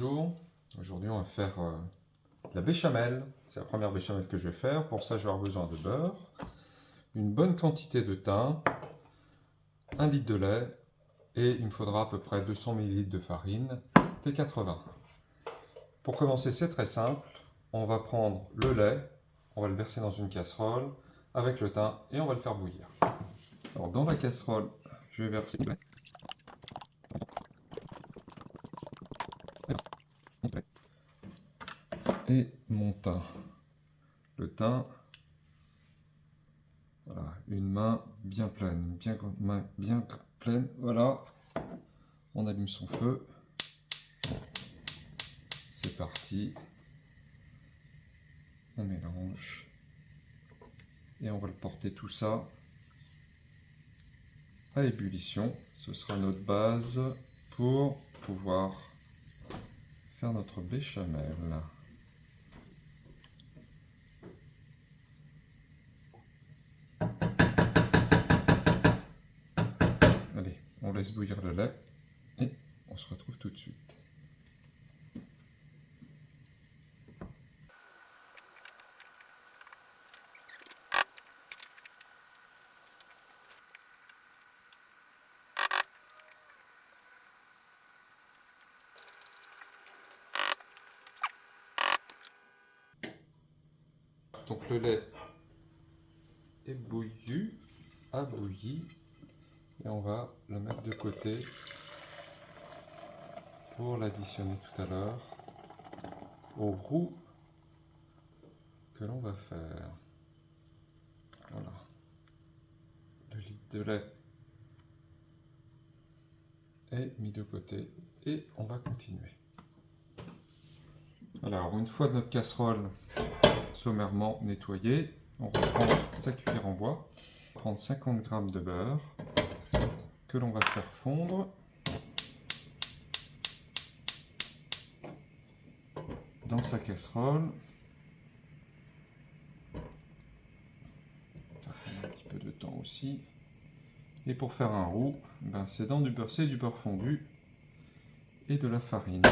Bonjour, aujourd'hui on va faire de la béchamel. C'est la première béchamel que je vais faire. Pour ça je vais avoir besoin de beurre, une bonne quantité de thym, 1 litre de lait et il me faudra à peu près 200 ml de farine T80. Pour commencer c'est très simple, on va prendre le lait, on va le verser dans une casserole avec le thym et on va le faire bouillir. Alors dans la casserole je vais verser le lait. Et mon thym. Le thym, voilà, une main bien pleine, main bien pleine, voilà. On allume son feu. C'est parti. On mélange. Et on va le porter tout ça à ébullition. Ce sera notre base pour pouvoir faire notre béchamel. Allez, on laisse bouillir le lait et on se retrouve tout de suite. Donc le lait est bouilli, a bouilli, et on va le mettre de côté pour l'additionner tout à l'heure au roux que l'on va faire. Voilà. 2 litres de lait est mis de côté et on va continuer. Alors, une fois notre casserole sommairement nettoyée, on reprend sa cuillère en bois, on va prendre 50 g de beurre que l'on va faire fondre dans sa casserole. Ça fait un petit peu de temps aussi. Et pour faire un roux, c'est du beurre fondu et de la farine.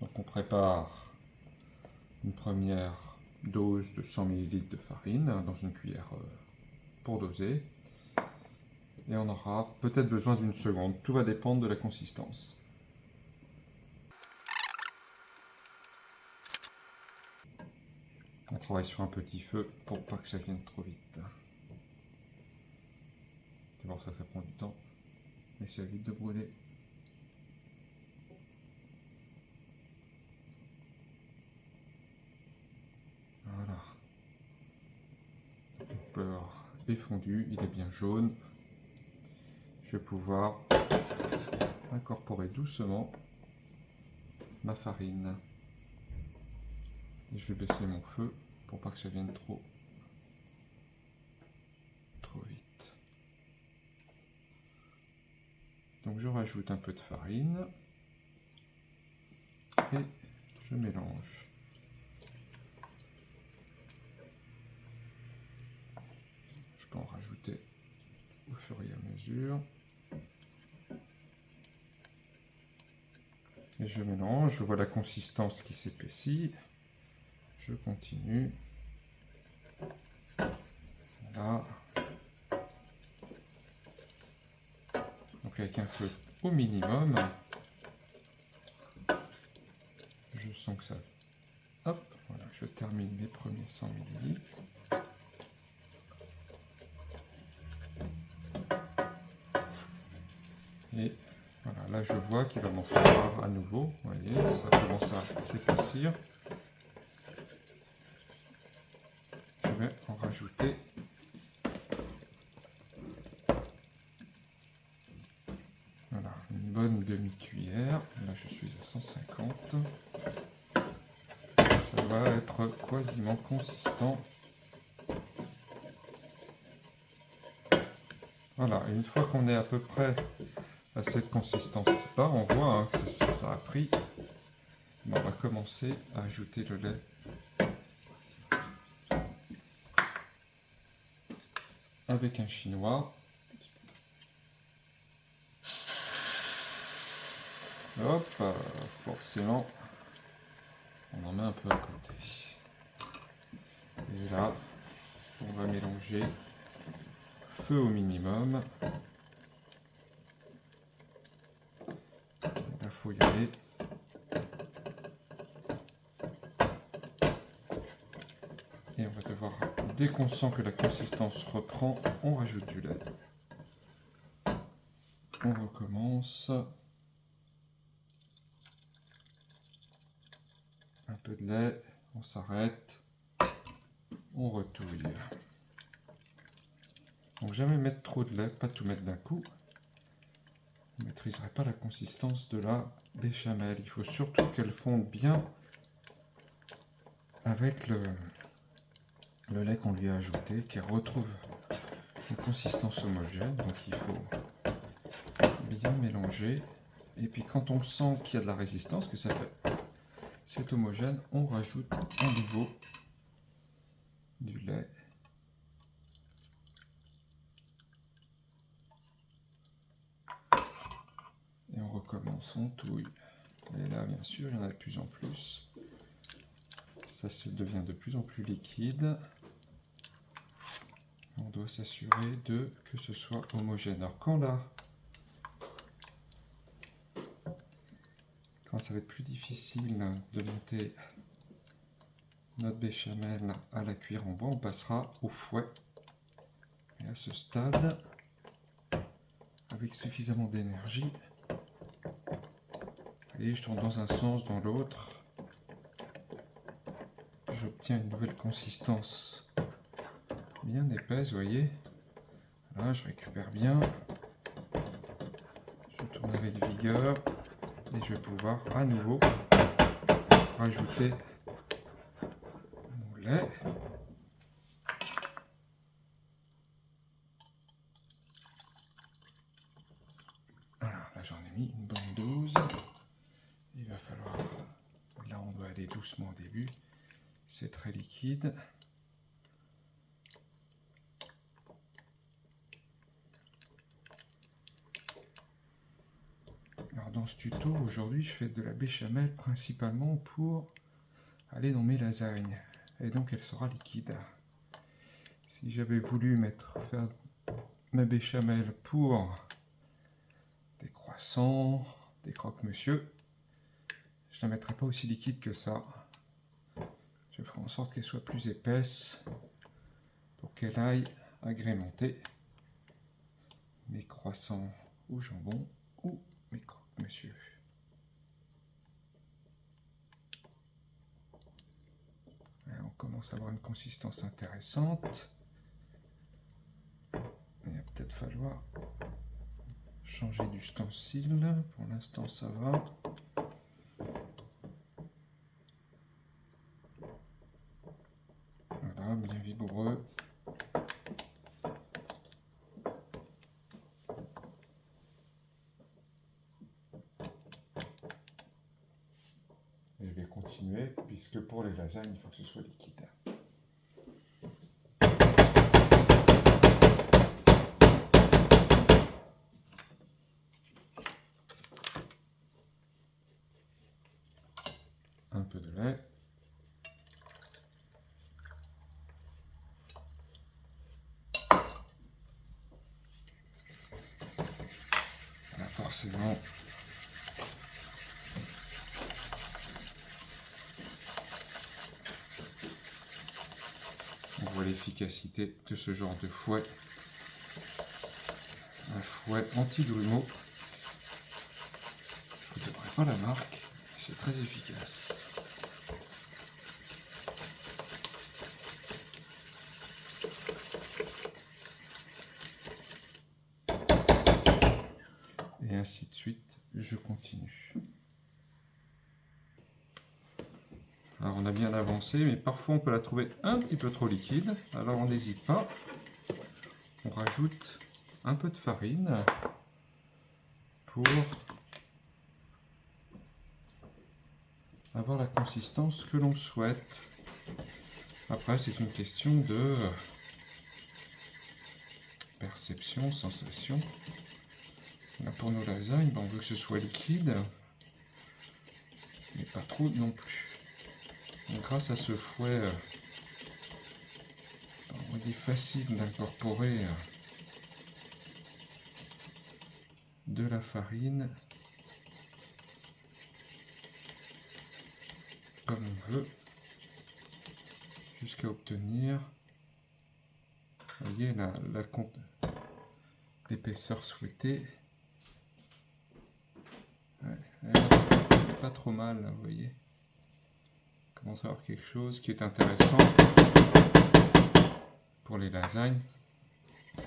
Donc on prépare une première dose de 100 ml de farine dans une cuillère pour doser. Et on aura peut-être besoin d'une seconde. Tout va dépendre de la consistance. On travaille sur un petit feu pour pas que ça vienne trop vite. D'abord ça prend du temps, mais ça évite de brûler. Voilà. Le beurre est fondu, il est bien jaune. Je vais pouvoir incorporer doucement ma farine. Et je vais baisser mon feu pour pas que ça vienne trop vite. Donc je rajoute un peu de farine et je mélange. Je peux en rajouter au fur et à mesure. Et je mélange, je vois la consistance qui s'épaissit. Je continue. Voilà. Donc avec un feu au minimum. Je sens que ça... Hop, voilà, je termine les premiers 100 ml. Et voilà, là je vois qu'il va m'en falloir à nouveau. Vous voyez, ça commence à s'épaissir. Je vais en rajouter. Voilà, une bonne demi-cuillère. Là je suis à 150. Ça va être quasiment consistant. Voilà, et une fois qu'on est à peu près à cette consistance-là, on voit que ça a pris. On va commencer à ajouter le lait avec un chinois. Hop, forcément, on en met un peu à côté. Et là, on va mélanger feu au minimum. Il faut y aller. Et on va devoir, dès qu'on sent que la consistance reprend, on rajoute du lait. On recommence. Un peu de lait, on s'arrête, on retouille. Donc jamais mettre trop de lait, pas tout mettre d'un coup. Vous ne maîtriserez pas la consistance de la béchamel. Il faut surtout qu'elle fonde bien avec le lait qu'on lui a ajouté, qu'elle retrouve une consistance homogène. Donc il faut bien mélanger. Et puis quand on sent qu'il y a de la résistance, que ça fait c'est homogène, on rajoute à nouveau du lait. Et on recommence, on touille. Et là, bien sûr, il y en a de plus en plus. Ça se devient de plus en plus liquide. On doit s'assurer que ce soit homogène. Alors quand ça va être plus difficile de monter notre béchamel à la cuillère en bois, on passera au fouet. Et à ce stade, avec suffisamment d'énergie, et je tourne dans un sens, dans l'autre, j'obtiens une nouvelle consistance bien épaisse, vous voyez. Là, je récupère bien, je tourne avec vigueur, et je vais pouvoir à nouveau rajouter mon lait. Voilà, là j'en ai mis une bonne dose. Il va falloir, là on doit aller doucement au début, c'est très liquide. Alors dans ce tuto, aujourd'hui, je fais de la béchamel principalement pour aller dans mes lasagnes. Et donc elle sera liquide. Si j'avais voulu faire ma béchamel pour des croissants, des croque-monsieur, je ne la mettrai pas aussi liquide que ça. Je ferai en sorte qu'elle soit plus épaisse pour qu'elle aille agrémenter mes croissants au jambon ou mes croque-monsieur. On commence à avoir une consistance intéressante. Il va peut-être falloir changer d'ustensile. Pour l'instant, ça va. Voilà, bien vigoureux. Et je vais continuer, puisque pour les lasagnes, il faut que ce soit liquide. Un peu de lait. Là, forcément, on voit l'efficacité de ce genre de fouet. Un fouet anti-grumeaux. Je ne vous donnerai pas la marque, mais c'est très efficace. Et ainsi de suite, je continue. Alors on a bien avancé, mais parfois on peut la trouver un petit peu trop liquide. Alors on n'hésite pas. On rajoute un peu de farine pour avoir la consistance que l'on souhaite. Après, c'est une question de perception, sensation. Là, pour nos lasagnes, on veut que ce soit liquide. mais pas trop non plus. Donc, grâce à ce fouet, il est facile d'incorporer de la farine comme on veut, jusqu'à obtenir, vous voyez, l'épaisseur souhaitée. Ouais, elle est pas trop mal, là, vous voyez. On commence à avoir quelque chose qui est intéressant pour les lasagnes. Il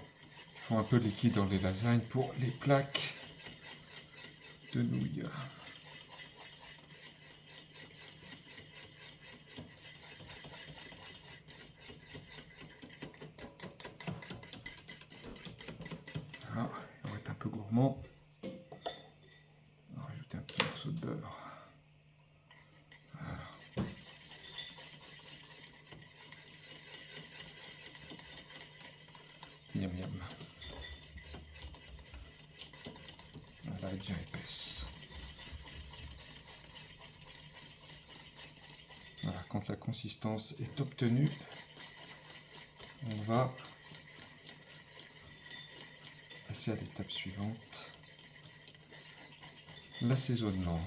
faut un peu de liquide dans les lasagnes pour les plaques de nouilles. Voilà, on va être un peu gourmand. On va rajouter un petit morceau de beurre. Voilà. Miam miam. Voilà, elle est déjà épaisse. Voilà, quand la consistance est obtenue, on va passer à l'étape suivante, l'assaisonnement.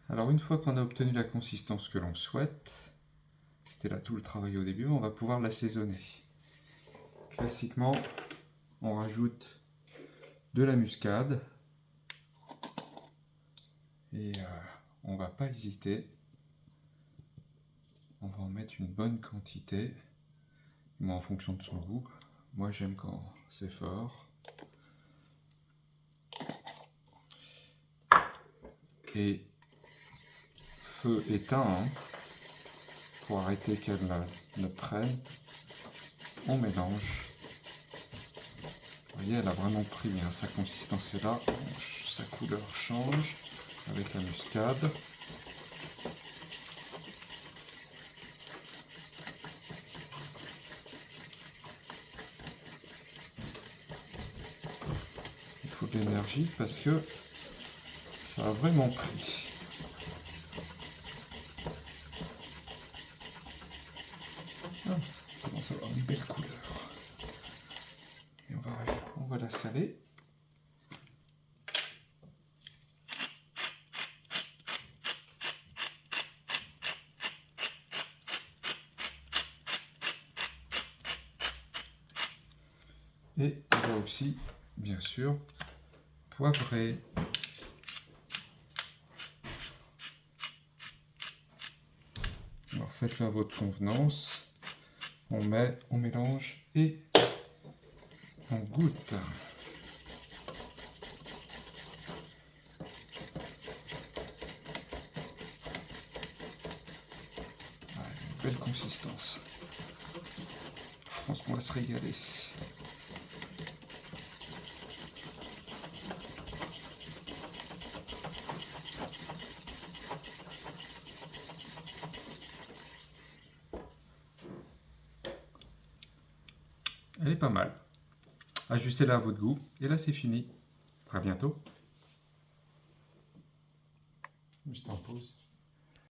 Alors une fois qu'on a obtenu la consistance que l'on souhaite, c'était là tout le travail au début, on va pouvoir l'assaisonner. Classiquement, on rajoute de la muscade et on va pas hésiter. On va en mettre une bonne quantité, mais en fonction de son goût. Moi j'aime quand c'est fort. Et feu éteint, hein, pour arrêter qu'elle ne prenne. On mélange. Vous voyez, elle a vraiment pris, hein, sa consistance est là, sa couleur change avec la muscade. Il faut de l'énergie parce que ça a vraiment pris. Ah, on commence à avoir une belle couleur. Et on va la saler. Et on va aussi, bien sûr, poivrer. Alors faites-le à votre convenance. On mélange et on goûte. Voilà, une belle consistance. Je pense qu'on va se régaler. Elle est pas mal. Ajustez-la à votre goût. Et là, c'est fini. À bientôt. Juste en pause.